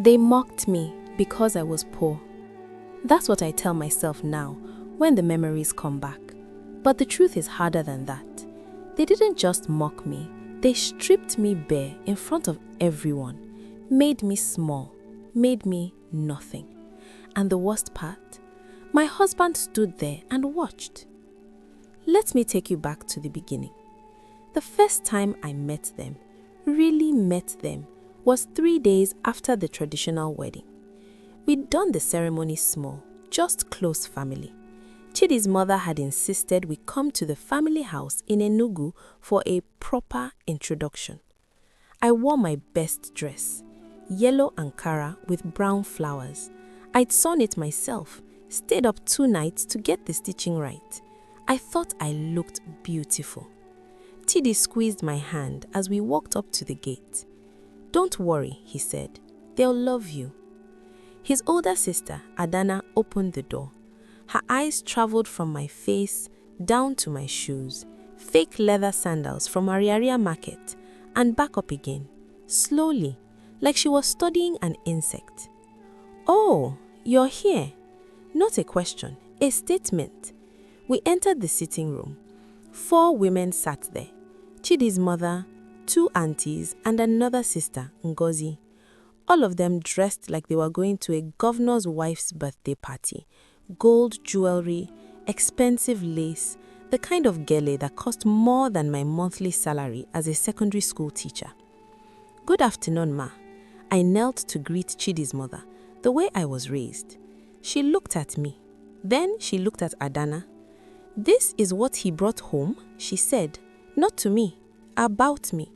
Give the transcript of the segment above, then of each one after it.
They mocked me because I was poor. That's what I tell myself now when the memories come back. But the truth is harder than that. They didn't just mock me, they stripped me bare in front of everyone, made me small, made me nothing. And the worst part, my husband stood there and watched. Let me take you back to the beginning. The first time I met them, really met them, was 3 days after the traditional wedding. We'd done the ceremony small, just close family. Chidi's mother had insisted we come to the family house in Enugu for a proper introduction. I wore my best dress, yellow Ankara with brown flowers. I'd sewn it myself, stayed up 2 nights to get the stitching right. I thought I looked beautiful. Chidi squeezed my hand as we walked up to the gate. "Don't worry," he said, "they'll love you." His older sister, Adana, opened the door. Her eyes traveled from my face down to my shoes, fake leather sandals from Ariaria market, and back up again, slowly, like she was studying an insect. "Oh, you're here." Not a question, a statement. We entered the sitting room. 4 women sat there. Chidi's mother, 2 aunties, and another sister, Ngozi. All of them dressed like they were going to a governor's wife's birthday party. Gold jewelry, expensive lace, the kind of gele that cost more than my monthly salary as a secondary school teacher. "Good afternoon, ma." I knelt to greet Chidi's mother, the way I was raised. She looked at me. Then she looked at Adana. "This is what he brought home," she said. "Not to me, about me."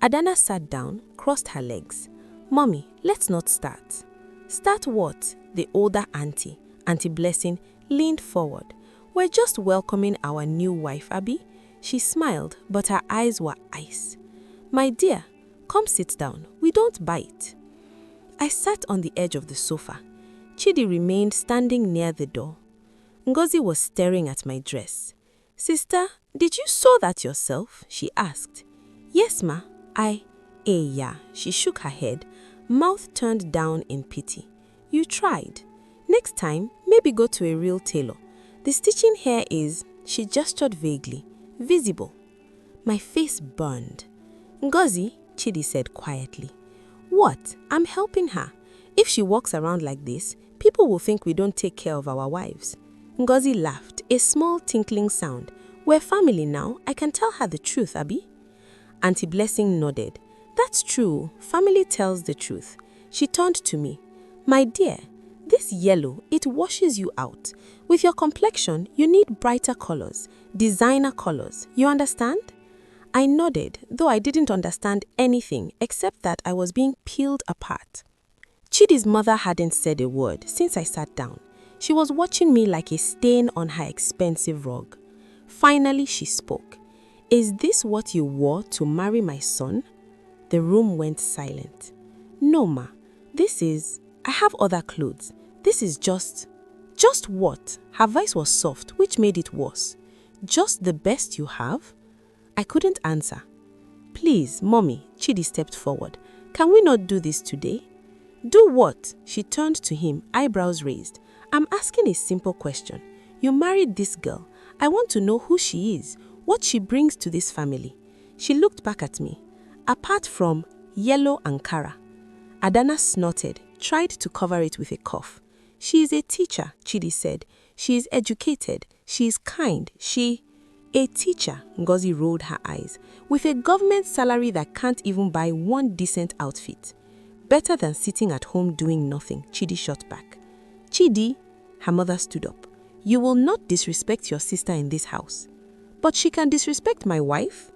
Adana sat down, crossed her legs. "Mommy, let's not start." "Start what?" The older auntie, Auntie Blessing, leaned forward. "We're just welcoming our new wife, Abby." She smiled, but her eyes were ice. "My dear, come sit down. We don't bite." I sat on the edge of the sofa. Chidi remained standing near the door. Ngozi was staring at my dress. "Sister, did you sew that yourself?" she asked. "Yes, ma. Yeah." She shook her head, mouth turned down in pity. "You tried. Next time, maybe go to a real tailor. The stitching here is," she gestured vaguely, "visible." My face burned. "Ngozi," Chidi said quietly. "What? I'm helping her. If she walks around like this, people will think we don't take care of our wives." Ngozi laughed, a small tinkling sound. "We're family now. I can tell her the truth, Abi." Auntie Blessing nodded. "That's true. Family tells the truth." She turned to me. "My dear, this yellow, it washes you out. With your complexion, you need brighter colors, designer colors. You understand?" I nodded, though I didn't understand anything except that I was being peeled apart. Chidi's mother hadn't said a word since I sat down. She was watching me like a stain on her expensive rug. Finally, she spoke. "Is this what you wore to marry my son?" The room went silent. "No, ma. I have other clothes. This is just..." "Just what?" Her voice was soft, which made it worse. "Just the best you have?" I couldn't answer. "Please, Mommy," Chidi stepped forward. "Can we not do this today?" "Do what?" She turned to him, eyebrows raised. "I'm asking a simple question. You married this girl. I want to know who she is, what she brings to this family." She looked back at me. "Apart from yellow Ankara." Adana snorted, tried to cover it with a cough. "She is a teacher," Chidi said. "She is educated. She is kind. A teacher," Ngozi rolled her eyes, "with a government salary that can't even buy one decent outfit. Better than sitting at home doing nothing," Chidi shot back. "Chidi," her mother stood up, "you will not disrespect your sister in this house." "But she can disrespect my wife."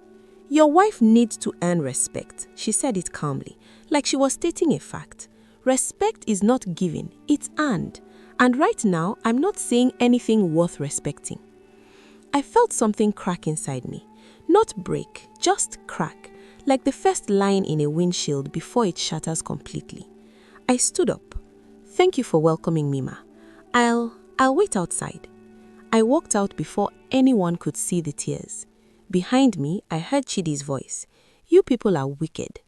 "Your wife needs to earn respect," she said it calmly, like she was stating a fact. "Respect is not given, it's earned. And right now, I'm not saying anything worth respecting." I felt something crack inside me. Not break, just crack, like the first line in a windshield before it shatters completely. I stood up. "Thank you for welcoming me, ma. I'll wait outside." I walked out before anyone could see the tears. Behind me, I heard Chidi's voice. "You people are wicked."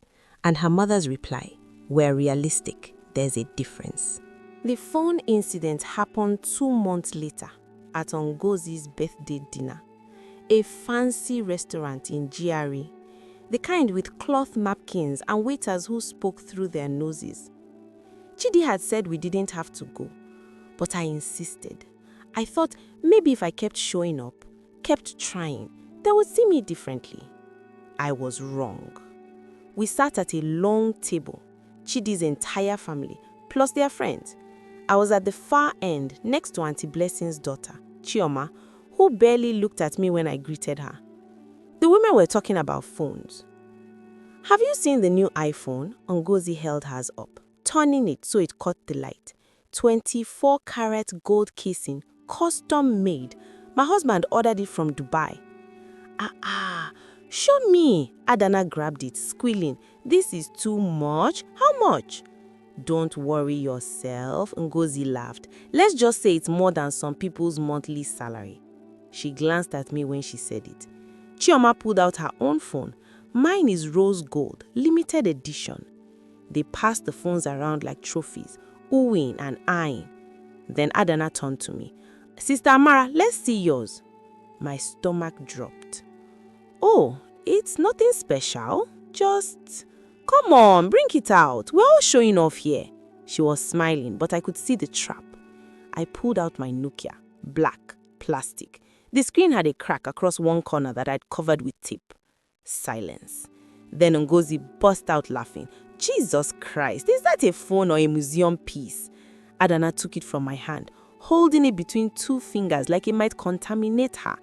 And her mother's reply, "We're realistic. there's a difference. The phone incident happened 2 months later at Ngozi's birthday dinner, a fancy restaurant in GRA, the kind with cloth napkins and waiters who spoke through their noses. Chidi had said we didn't have to go, but I insisted. I thought maybe if I kept showing up, kept trying, they would see me differently. I was wrong. We sat at a long table, Chidi's entire family, plus their friends. I was at the far end, next to Auntie Blessing's daughter, Chioma, who barely looked at me when I greeted her. The women were talking about phones. Have you seen the new iPhone? Ngozi held hers up, turning it so it caught the light. 24-carat gold casing, custom made. My husband ordered it from Dubai. Show me. Adana grabbed it, squealing. This is too much. How much? Don't worry yourself, Ngozi laughed. Let's just say it's more than some people's monthly salary. She glanced at me when she said it. Chioma pulled out her own phone. Mine is rose gold, limited edition. They passed the phones around like trophies, oohing and eyeing. Then Adana turned to me. Sister Amara, let's see yours. My stomach dropped. Oh, it's nothing special. Just, come on, bring it out. We're all showing off here. She was smiling, but I could see the trap. I pulled out my Nokia, black, plastic. The screen had a crack across one corner that I'd covered with tape. Silence. Then Ngozi burst out laughing. Jesus Christ, is that a phone or a museum piece? Adana took it from my hand, holding it between 2 fingers like it might contaminate her.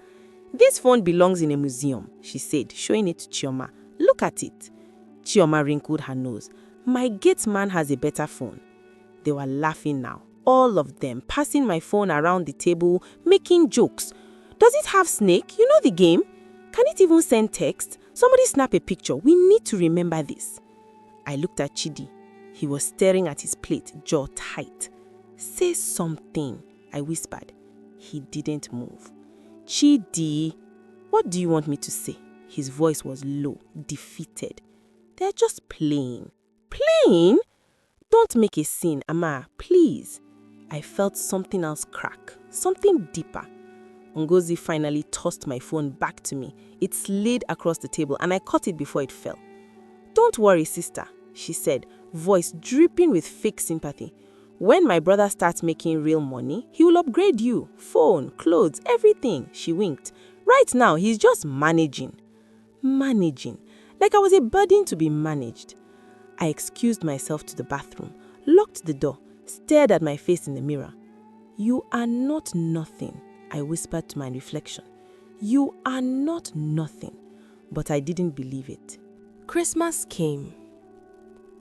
This phone belongs in a museum, she said, showing it to Chioma. Look at it. Chioma wrinkled her nose. My gate man has a better phone. They were laughing now, all of them, passing my phone around the table, making jokes. Does it have snake? You know the game? Can it even send text? Somebody snap a picture. We need to remember this. I looked at Chidi. He was staring at his plate, jaw tight. Say something, I whispered. He didn't move. Chidi, what do you want me to say? His voice was low, defeated. They're just playing. Playing? Don't make a scene, Amara, please. I felt something else crack, something deeper. Ngozi finally tossed my phone back to me. It slid across the table and I caught it before it fell. Don't worry, sister, she said, voice dripping with fake sympathy. When my brother starts making real money, he will upgrade you. Phone, clothes, everything, she winked. Right now, he's just managing. Managing. Like I was a burden to be managed. I excused myself to the bathroom, locked the door, stared at my face in the mirror. You are not nothing, I whispered to my reflection. You are not nothing. But I didn't believe it. Christmas came.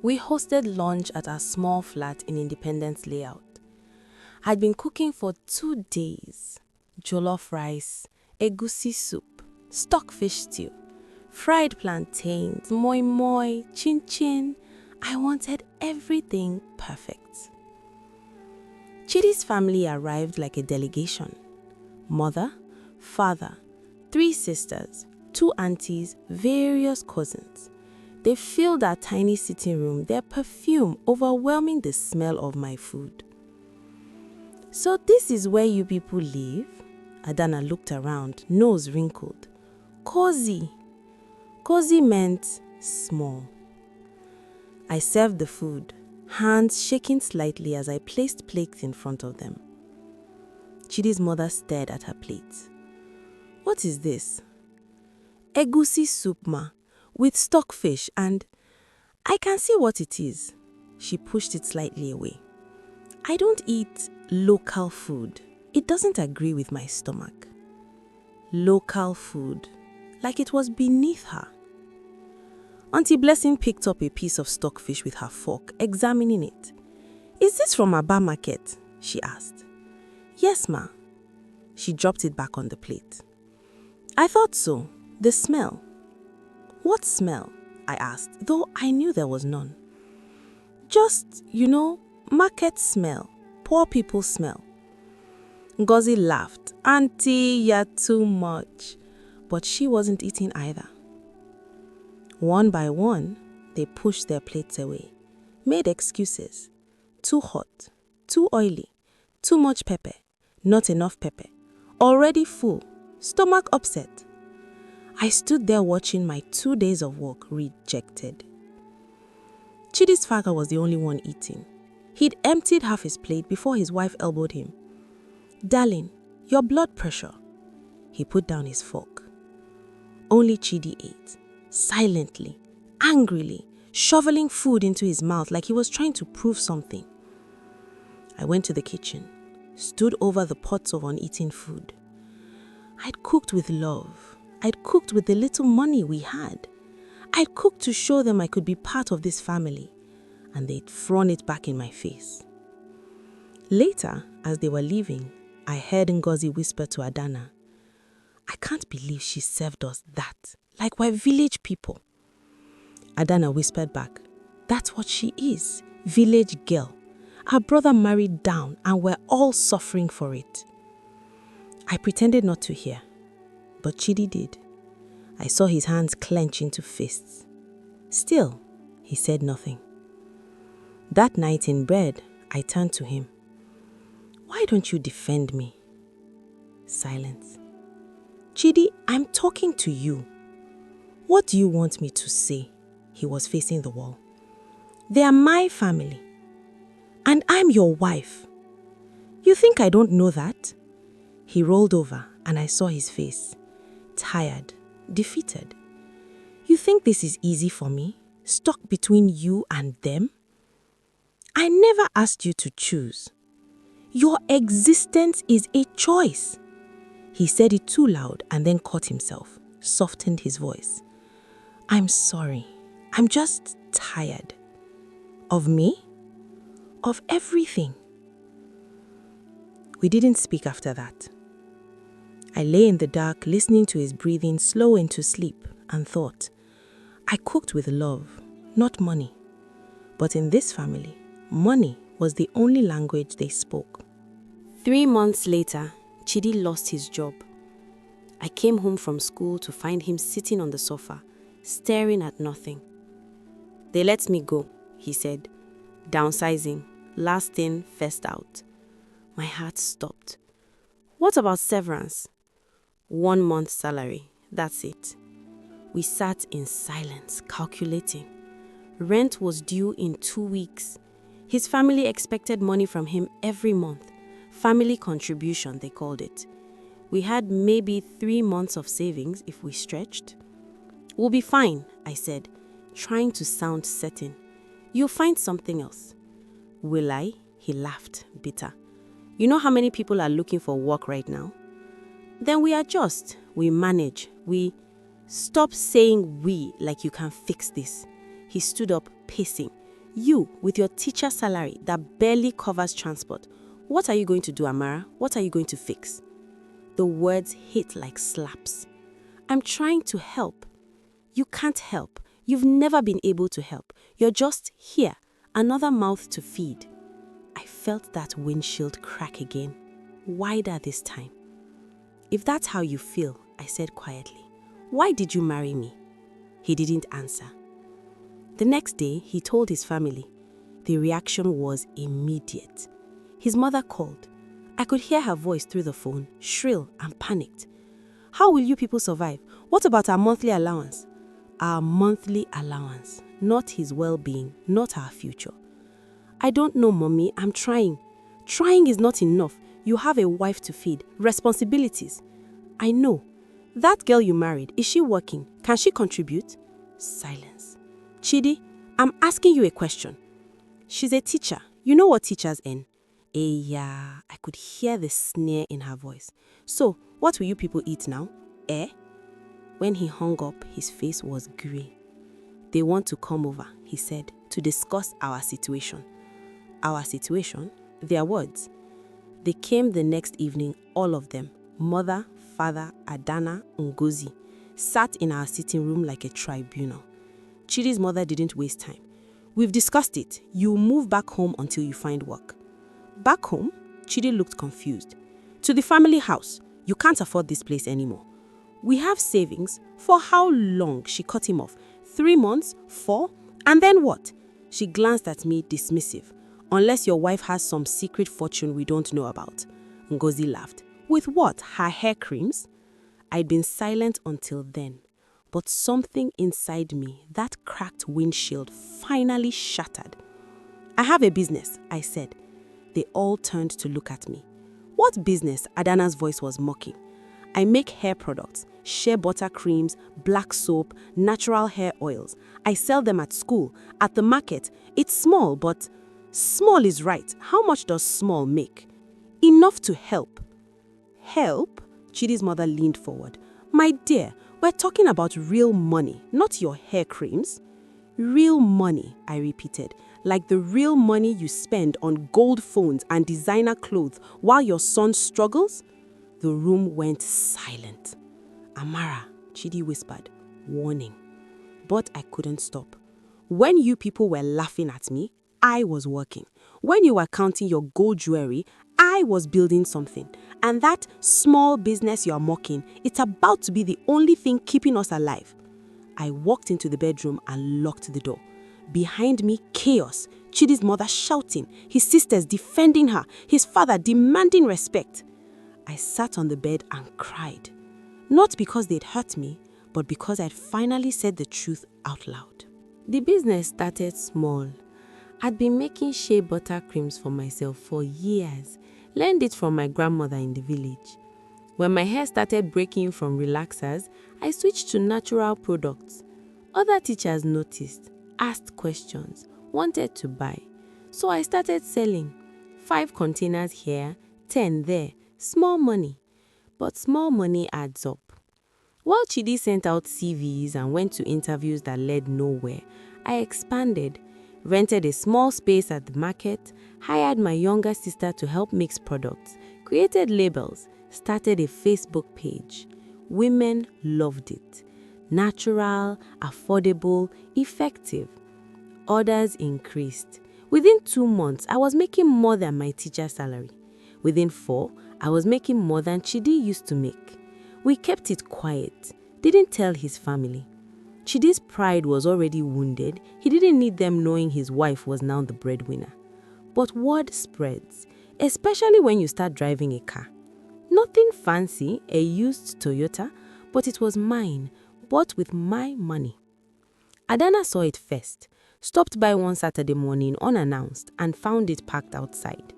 We hosted lunch at our small flat in Independence Layout. I'd been cooking for 2 days. Jollof rice, egusi soup, stockfish stew, fried plantains, moi moi, chin chin. I wanted everything perfect. Chidi's family arrived like a delegation. Mother, father, 3 sisters, 2 aunties, various cousins. They filled our tiny sitting room, their perfume overwhelming the smell of my food. So this is where you people live? Adana looked around, nose wrinkled. Cozy. Cozy meant small. I served the food, hands shaking slightly as I placed plates in front of them. Chidi's mother stared at her plate. What is this? Egusi soup, ma, with stockfish and... I can see what it is. She pushed it slightly away. I don't eat local food. It doesn't agree with my stomach. Local food, like it was beneath her. Auntie Blessing picked up a piece of stockfish with her fork, examining it. Is this from Aba Market? She asked. Yes, ma. She dropped it back on the plate. I thought so. The smell. What smell? I asked, though I knew there was none. Just, market smell. Poor people smell. Ngozi laughed. Auntie, you're too much. But she wasn't eating either. One by one, they pushed their plates away, made excuses. too hot, too oily, too much pepper, not enough pepper, already full, stomach upset. I stood there watching my 2 days of work rejected. Chidi's father was the only one eating. He'd emptied half his plate before his wife elbowed him. "Darling, your blood pressure." He put down his fork. Only Chidi ate, silently, angrily, shoveling food into his mouth like he was trying to prove something. I went to the kitchen, stood over the pots of uneaten food. I'd cooked with love. I'd cooked with the little money we had. I'd cooked to show them I could be part of this family, and they'd thrown it back in my face. Later, as they were leaving, I heard Ngozi whisper to Adana, "I can't believe she served us that, like we're village people." Adana whispered back, "That's what she is, village girl. Her brother married down and we're all suffering for it." I pretended not to hear, but Chidi did. I saw his hands clench into fists. Still, he said nothing. That night in bed, I turned to him. "Why don't you defend me?" Silence. "Chidi, I'm talking to you. What do you want me to say?" He was facing the wall. "They are my family. And I'm your wife. You think I don't know that?" He rolled over and I saw his face. Tired, defeated. "You think this is easy for me? Stuck between you and them? I never asked you to choose. Your existence is a choice." He said it too loud and then caught himself, softened his voice. "I'm sorry. I'm just tired." "Of me? Of everything." We didn't speak after that. I lay in the dark listening to his breathing slow into sleep and thought, I cooked with love, not money. But in this family, money was the only language they spoke. 3 months later, Chidi lost his job. I came home from school to find him sitting on the sofa, staring at nothing. "They let me go," he said. "Downsizing, last in, first out." My heart stopped. "What about severance?" 1 month's salary, that's it. We sat in silence, calculating. Rent was due in 2 weeks. His family expected money from him every month. Family contribution, they called it. We had maybe 3 months of savings if we stretched. "We'll be fine," I said, trying to sound certain. "You'll find something else." "Will I?" He laughed, bitter. "You know how many people are looking for work right now?" "Then we adjust, we manage, we..." "Stop saying we like you can fix this." He stood up, pacing. "You, with your teacher salary that barely covers transport. What are you going to do, Amara? What are you going to fix?" The words hit like slaps. "I'm trying to help." "You can't help. You've never been able to help. You're just here, another mouth to feed." I felt that windshield crack again, wider this time. "If that's how you feel," I said quietly, "why did you marry me?" He didn't answer. The next day, he told his family. The reaction was immediate. His mother called. I could hear her voice through the phone, shrill and panicked. "How will you people survive? What about our monthly allowance?" Our monthly allowance, not his well-being, not our future. "I don't know, Mommy, I'm trying." "Trying is not enough. You have a wife to feed, responsibilities." "I know. That girl you married, is she working? Can she contribute?" Silence. "Chidi, I'm asking you a question." "She's a teacher. You know what teachers earn?" Yeah, I could hear the sneer in her voice. "So, what will you people eat now? Eh?" When he hung up, his face was grey. "They want to come over," he said, "to discuss our situation." Our situation? Their words. They came the next evening, all of them. Mother, father, Adana, Ngozi, sat in our sitting room like a tribunal. Chidi's mother didn't waste time. "We've discussed it. You'll move back home until you find work." "Back home?" Chidi looked confused. "To the family house. You can't afford this place anymore." "We have savings. For how long?" She cut him off. 3 months? 4? And then what? She glanced at me, dismissive. Unless your wife has some secret fortune we don't know about. Ngozi laughed. With what? Her hair creams? I'd been silent until then. But something inside me, that cracked windshield, finally shattered. I have a business, I said. They all turned to look at me. What business? Adana's voice was mocking. I make hair products, shea butter creams, black soap, natural hair oils. I sell them at school, at the market. It's small, but small is right. How much does small make? Enough to help. Help? Chidi's mother leaned forward. My dear, we're talking about real money, not your hair creams. Real money, I repeated, like the real money you spend on gold phones and designer clothes while your son struggles? The room went silent. Amara, Chidi whispered, warning. But I couldn't stop. When you people were laughing at me, I was working. When you were counting your gold jewelry, I was building something. And that small business you're mocking, it's about to be the only thing keeping us alive. I walked into the bedroom and locked the door. Behind me, chaos. Chidi's mother shouting, his sisters defending her, his father demanding respect. I sat on the bed and cried. Not because they'd hurt me, but because I'd finally said the truth out loud. The business started small. I'd been making shea butter creams for myself for years. Learned it from my grandmother in the village. When my hair started breaking from relaxers, I switched to natural products. Other teachers noticed, asked questions, wanted to buy. So I started selling. 5 containers here, 10 there. Small money. But small money adds up. While Chidi sent out CVs and went to interviews that led nowhere, I expanded, rented a small space at the market, hired my younger sister to help mix products, created labels, started a Facebook page. Women loved it. Natural, affordable, effective. Orders increased. Within 2 months, I was making more than my teacher's salary. Within 4, I was making more than Chidi used to make. We kept it quiet, didn't tell his family. Chidi's pride was already wounded. He didn't need them knowing his wife was now the breadwinner. But word spreads, especially when you start driving a car. Nothing fancy, a used Toyota, but it was mine, bought with my money. Adana saw it first, stopped by one Saturday morning unannounced and found it parked outside.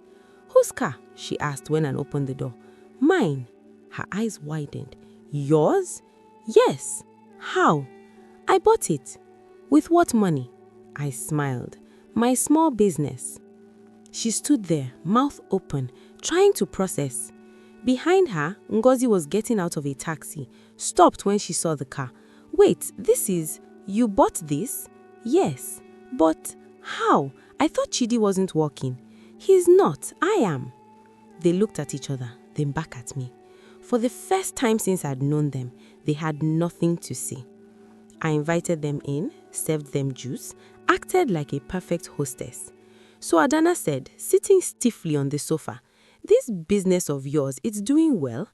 Whose car? She asked when I opened the door. Mine. Her eyes widened. Yours? Yes. How? I bought it. With what money? I smiled. My small business. She stood there, mouth open, trying to process. Behind her, Ngozi was getting out of a taxi, stopped when she saw the car. Wait, you bought this? Yes. But how? I thought Chidi wasn't working. He's not. I am. They looked at each other, then back at me. For the first time since I'd known them, they had nothing to say. I invited them in, served them juice, acted like a perfect hostess. So Adana said, sitting stiffly on the sofa, this business of yours, it's doing well?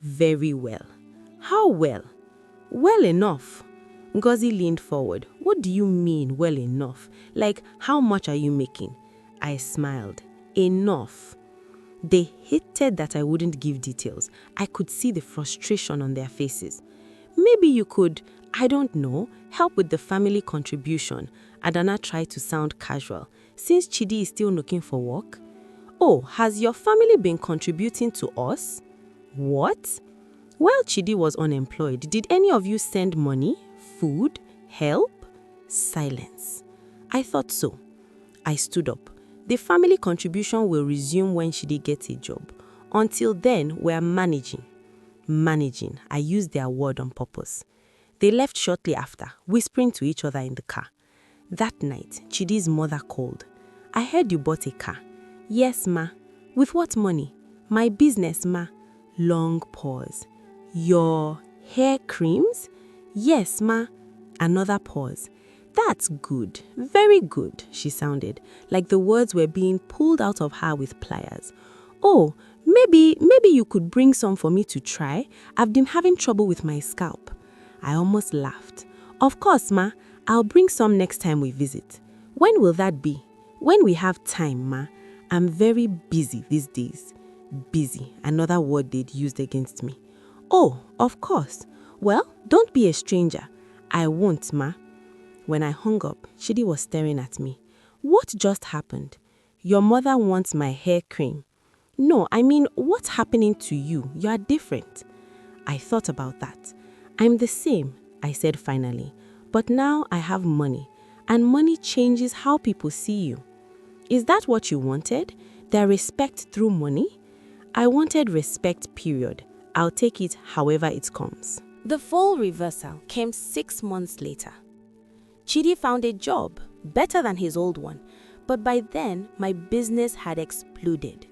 Very well. How well? Well enough. Ngozi leaned forward. What do you mean, well enough? Like, how much are you making? I smiled. Enough. They hated that I wouldn't give details. I could see the frustration on their faces. Maybe you could, I don't know, help with the family contribution. Adana tried to sound casual. Since Chidi is still looking for work. Oh, has your family been contributing to us? What? While Chidi was unemployed, did any of you send money, food, help? Silence. I thought so. I stood up. The family contribution will resume when Chidi gets a job. Until then, we're managing. Managing. I used their word on purpose. They left shortly after, whispering to each other in the car. That night, Chidi's mother called. I heard you bought a car. Yes, ma. With what money? My business, ma. Long pause. Your hair creams? Yes, ma. Another pause. That's good. Very good, she sounded, like the words were being pulled out of her with pliers. Oh, maybe you could bring some for me to try. I've been having trouble with my scalp. I almost laughed. Of course, ma. I'll bring some next time we visit. When will that be? When we have time, ma, I'm very busy these days. Busy, another word they'd used against me. Oh, of course. Well, don't be a stranger. I won't, ma. When I hung up, Chidi was staring at me. What just happened? Your mother wants my hair cream. No, I mean, what's happening to you? You are different. I thought about that. I'm the same, I said finally. But now I have money, and money changes how people see you. Is that what you wanted? Their respect through money? I wanted respect, period. I'll take it however it comes. The full reversal came 6 months later. Chidi found a job, better than his old one, but by then my business had exploded.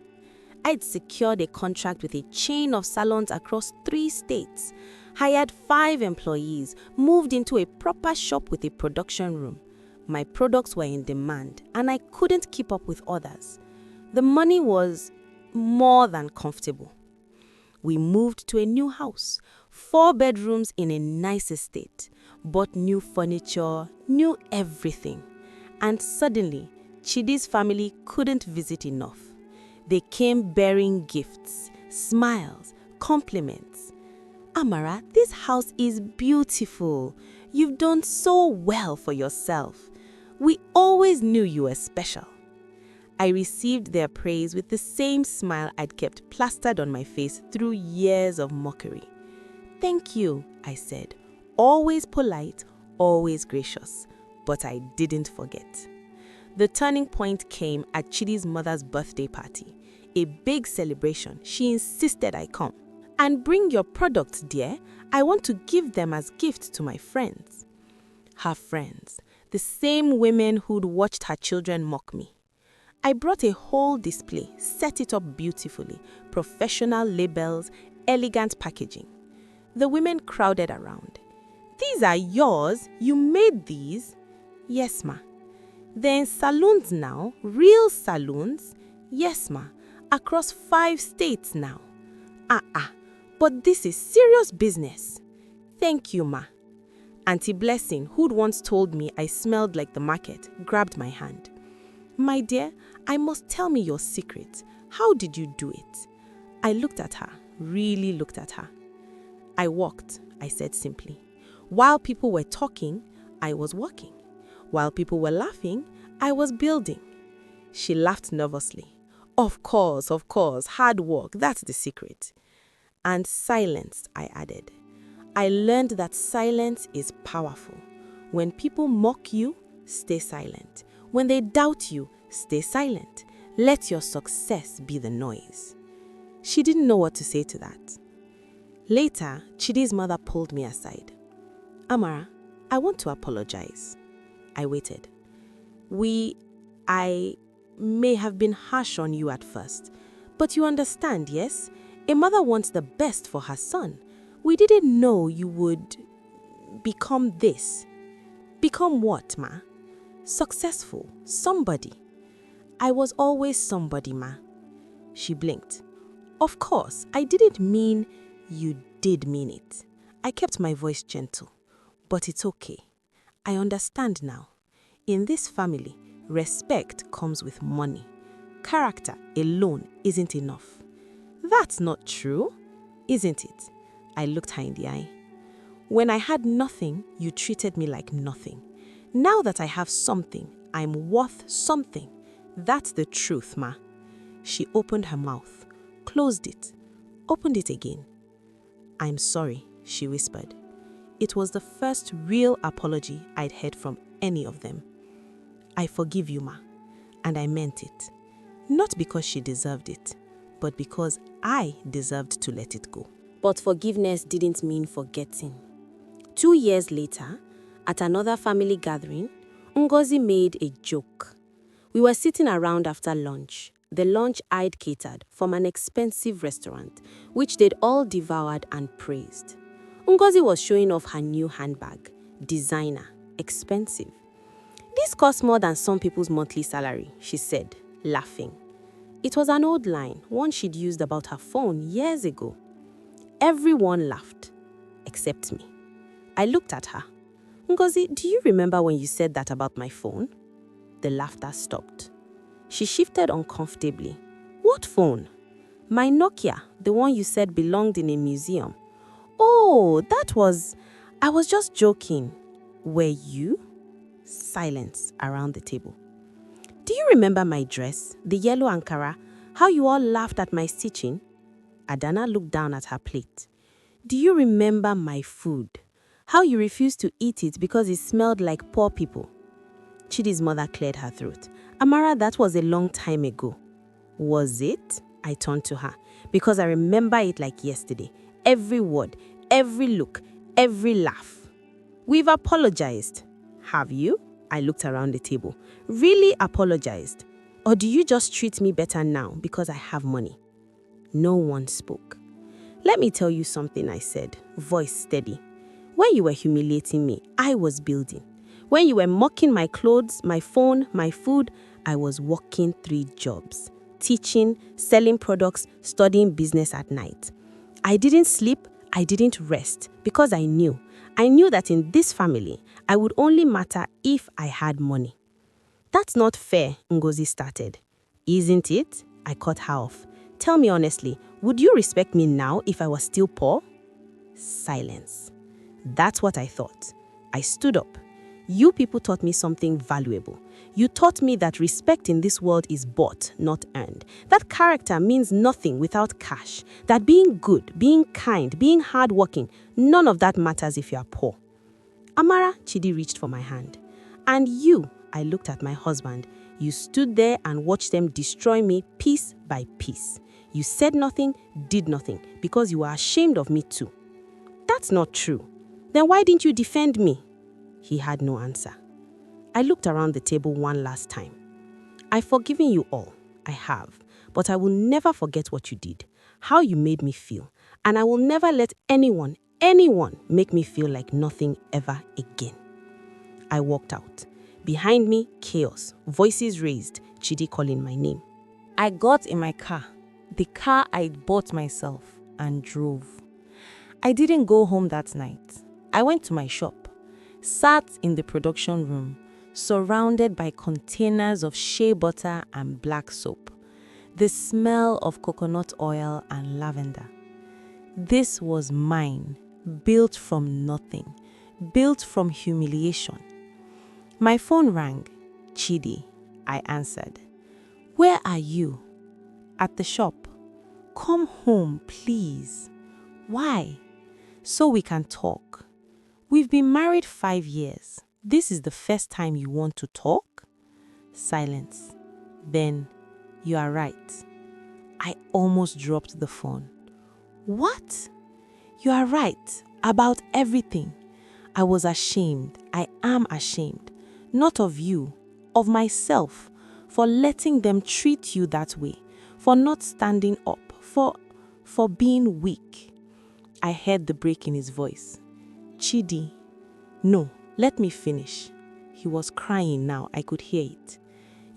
I'd secured a contract with a chain of salons across 3 states, hired 5 employees, moved into a proper shop with a production room. My products were in demand and I couldn't keep up with others. The money was more than comfortable. We moved to a new house, 4 bedrooms in a nice estate, bought new furniture, new everything. And suddenly, Chidi's family couldn't visit enough. They came bearing gifts, smiles, compliments. Amara, this house is beautiful. You've done so well for yourself. We always knew you were special. I received their praise with the same smile I'd kept plastered on my face through years of mockery. Thank you, I said, always polite, always gracious, but I didn't forget. The turning point came at Chidi's mother's birthday party, a big celebration. She insisted I come. And bring your products, dear. I want to give them as gifts to my friends. Her friends, the same women who'd watched her children mock me. I brought a whole display, set it up beautifully, professional labels, elegant packaging. The women crowded around. These are yours? You made these? Yes, ma. They're in saloons now, real saloons? Yes, ma. Across 5 states now. But this is serious business. Thank you, ma. Auntie Blessing, who'd once told me I smelled like the market, grabbed my hand. My dear, I must tell me your secret. How did you do it? I looked at her, really looked at her. I walked, I said simply. While people were talking, I was walking. While people were laughing, I was building. She laughed nervously. Of course, hard work, that's the secret. And silence, I added. I learned that silence is powerful. When people mock you, stay silent. When they doubt you, stay silent. Let your success be the noise. She didn't know what to say to that. Later, Chidi's mother pulled me aside. Amara, I want to apologize. I waited. I may have been harsh on you at first, but you understand, yes? A mother wants the best for her son. We didn't know you would become this. Become what, ma? Successful, somebody. I was always somebody, ma. She blinked. Of course, I didn't mean you did mean it. I kept my voice gentle, but it's okay. I understand now. In this family, respect comes with money. Character alone isn't enough. That's not true, isn't it? I looked her in the eye. When I had nothing, you treated me like nothing. Now that I have something, I'm worth something. That's the truth, ma. She opened her mouth, closed it, opened it again. I'm sorry, she whispered. It was the first real apology I'd heard from any of them. I forgive you, ma. And I meant it. Not because she deserved it, but because I deserved to let it go. But forgiveness didn't mean forgetting. 2 years later, at another family gathering, Ngozi made a joke. We were sitting around after lunch, the lunch I'd catered from an expensive restaurant, which they'd all devoured and praised. Ngozi was showing off her new handbag, designer, expensive. This costs more than some people's monthly salary, she said, laughing. It was an old line, one she'd used about her phone years ago. Everyone laughed, except me. I looked at her. Ngozi, do you remember when you said that about my phone? The laughter stopped. She shifted uncomfortably. What phone? My Nokia, the one you said belonged in a museum. Oh, I was just joking. Were you? Silence around the table. Do you remember my dress, the yellow Ankara? How you all laughed at my stitching? Adana looked down at her plate. Do you remember my food? How you refused to eat it because it smelled like poor people? Chidi's mother cleared her throat. Amara, that was a long time ago. Was it? I turned to her because I remember it like yesterday. Every word, every look, every laugh. We've apologized. Have you? I looked around the table. Really apologized? Or do you just treat me better now because I have money? No one spoke. Let me tell you something, I said, voice steady. When you were humiliating me, I was building. When you were mocking my clothes, my phone, my food, I was working 3 jobs. Teaching, selling products, studying business at night. I didn't sleep, I didn't rest because I knew that in this family, I would only matter if I had money. That's not fair, Ngozi started. Isn't it? I cut her off. Tell me honestly, would you respect me now if I was still poor? Silence. That's what I thought. I stood up. You people taught me something valuable. You taught me that respect in this world is bought, not earned. That character means nothing without cash. That being good, being kind, being hardworking, none of that matters if you are poor. Amara, Chidi reached for my hand. And you, I looked at my husband. You stood there and watched them destroy me piece by piece. You said nothing, did nothing, because you were ashamed of me too. That's not true. Then why didn't you defend me? He had no answer. I looked around the table one last time. I've forgiven you all. I have. But I will never forget what you did, how you made me feel. And I will never let anyone make me feel like nothing ever again. I walked out. Behind me, chaos, voices raised, Chidi calling my name. I got in my car, the car I bought myself, and drove. I didn't go home that night. I went to my shop, sat in the production room, surrounded by containers of shea butter and black soap, the smell of coconut oil and lavender. This was mine, built from nothing, built from humiliation. My phone rang. Chidi, I answered. Where are you? At the shop. Come home, please. Why? So we can talk. We've been married 5 years. This is the first time you want to talk? Silence. Then, you are right. I almost dropped the phone. What? You are right about everything. I was ashamed. I am ashamed. Not of you, of myself, for letting them treat you that way, for not standing up, for being weak. I heard the break in his voice. Chidi, no, let me finish. He was crying now, I could hear it.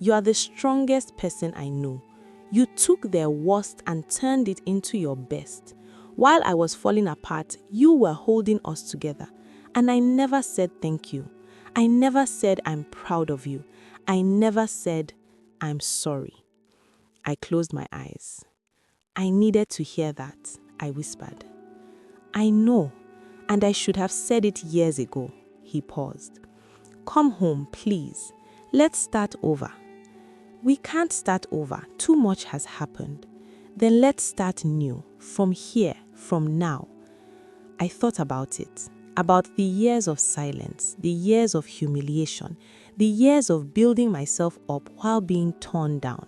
You are the strongest person I know. You took their worst and turned it into your best. While I was falling apart, you were holding us together. And I never said thank you. I never said I'm proud of you. I never said I'm sorry. I closed my eyes. I needed to hear that, I whispered. I know, and I should have said it years ago. He paused. Come home, please. Let's start over. We can't start over. Too much has happened. Then let's start new, from here, from now. I thought about it, about the years of silence, the years of humiliation, the years of building myself up while being torn down.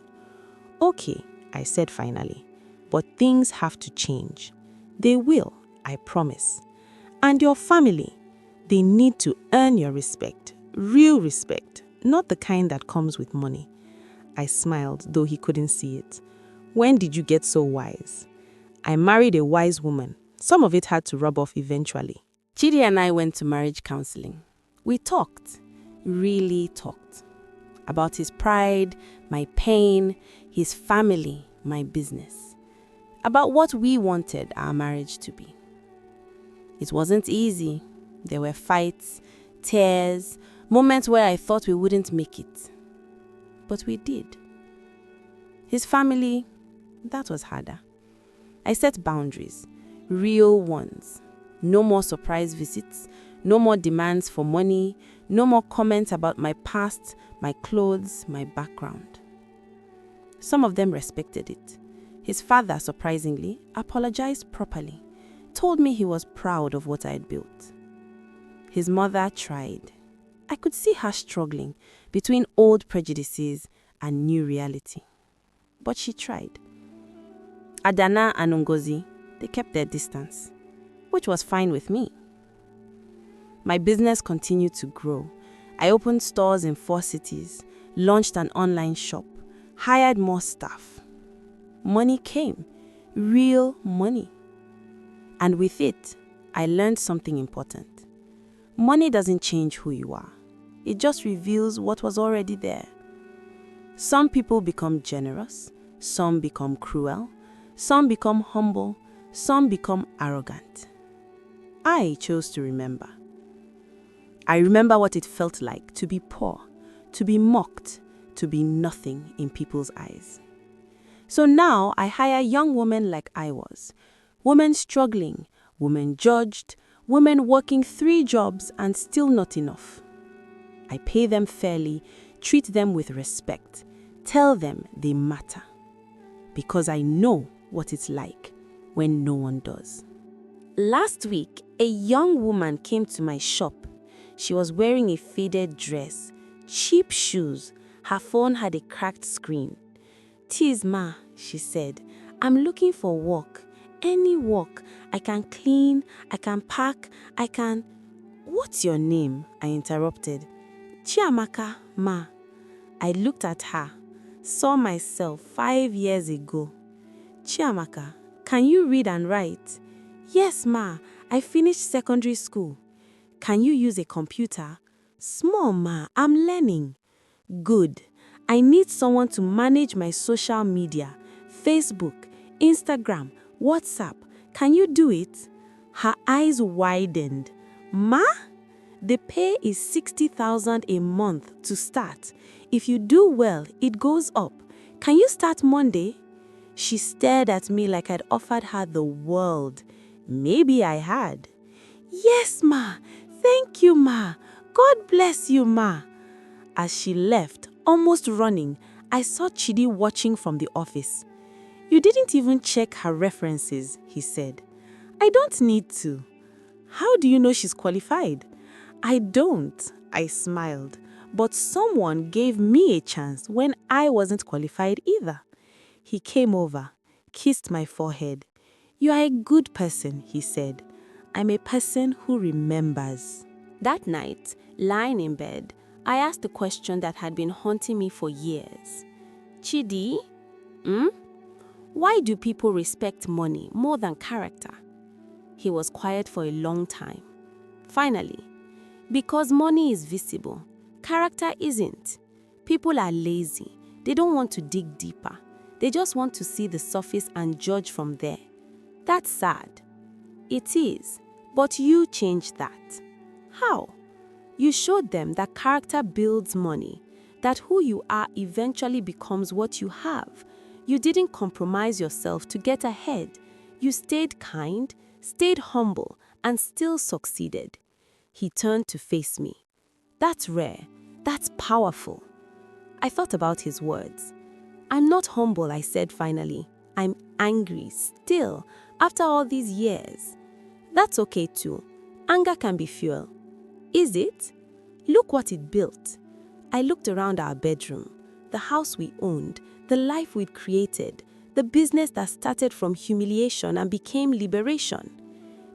Okay, I said finally, but things have to change. They will, I promise. And your family, they need to earn your respect, real respect, not the kind that comes with money. I smiled, though he couldn't see it. When did you get so wise? I married a wise woman. Some of it had to rub off eventually. Chidi and I went to marriage counseling. We talked, really talked, about his pride, my pain, his family, my business, about what we wanted our marriage to be. It wasn't easy. There were fights, tears, moments where I thought we wouldn't make it. But we did. His family, that was harder. I set boundaries, real ones. No more surprise visits, no more demands for money, no more comments about my past, my clothes, my background. Some of them respected it. His father, surprisingly, apologized properly, told me he was proud of what I had built. His mother tried. I could see her struggling between old prejudices and new reality. But she tried. Adana and Ngozi, they kept their distance, which was fine with me. My business continued to grow. I opened stores in 4 cities, launched an online shop, hired more staff. Money came, real money. And with it, I learned something important. Money doesn't change who you are. It just reveals what was already there. Some people become generous, some become cruel, some become humble, some become arrogant. I chose to remember. I remember what it felt like to be poor, to be mocked, to be nothing in people's eyes. So now I hire young women like I was. Women struggling, women judged, women working 3 jobs and still not enough. I pay them fairly, treat them with respect, tell them they matter. Because I know what it's like when no one does. Last week, a young woman came to my shop. She was wearing a faded dress, cheap shoes. Her phone had a cracked screen. "Tis ma," she said. "I'm looking for work. Any work. I can clean, I can pack, I can..." "What's your name?" I interrupted. "Chiamaka, ma." I looked at her, saw myself 5 years ago. "Chiamaka, can you read and write?" "Yes, ma. I finished secondary school." "Can you use a computer?" "Small, ma. I'm learning." "Good. I need someone to manage my social media, Facebook, Instagram, WhatsApp. Can you do it?" Her eyes widened. "Ma? The pay is 60,000 a month to start. If you do well, it goes up. Can you start Monday?" She stared at me like I'd offered her the world. Maybe I had. "Yes, ma. Thank you, ma. God bless you, ma." As she left, almost running, I saw Chidi watching from the office. "You didn't even check her references," he said. "I don't need to." "How do you know she's qualified?" "I don't," I smiled. "But someone gave me a chance when I wasn't qualified either." He came over, kissed my forehead. "You are a good person," he said. "I'm a person who remembers." That night, lying in bed, I asked the question that had been haunting me for years. "Chidi, why do people respect money more than character?" He was quiet for a long time. Finally, "Because money is visible, character isn't. People are lazy. They don't want to dig deeper. They just want to see the surface and judge from there. That's sad." "It is, but you changed that." "How?" "You showed them that character builds money, that who you are eventually becomes what you have. You didn't compromise yourself to get ahead. You stayed kind, stayed humble, and still succeeded." He turned to face me. "That's rare. That's powerful." I thought about his words. "I'm not humble," I said finally. "I'm angry, still, after all these years." "That's okay too. Anger can be fuel." "Is it? Look what it built." I looked around our bedroom, the house we owned, the life we'd created, the business that started from humiliation and became liberation.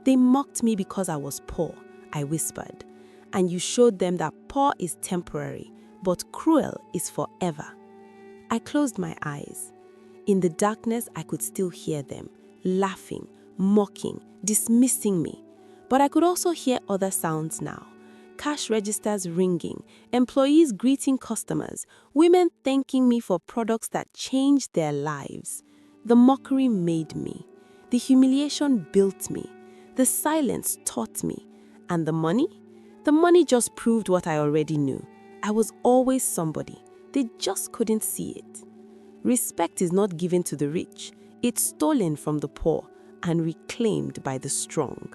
"They mocked me because I was poor," I whispered. "And you showed them that poor is temporary, but cruel is forever." I closed my eyes. In the darkness, I could still hear them, laughing, mocking, dismissing me. But I could also hear other sounds now. Cash registers ringing, employees greeting customers, women thanking me for products that changed their lives. The mockery made me. The humiliation built me. The silence taught me. And the money? The money just proved what I already knew. I was always somebody. They just couldn't see it. Respect is not given to the rich, it's stolen from the poor and reclaimed by the strong.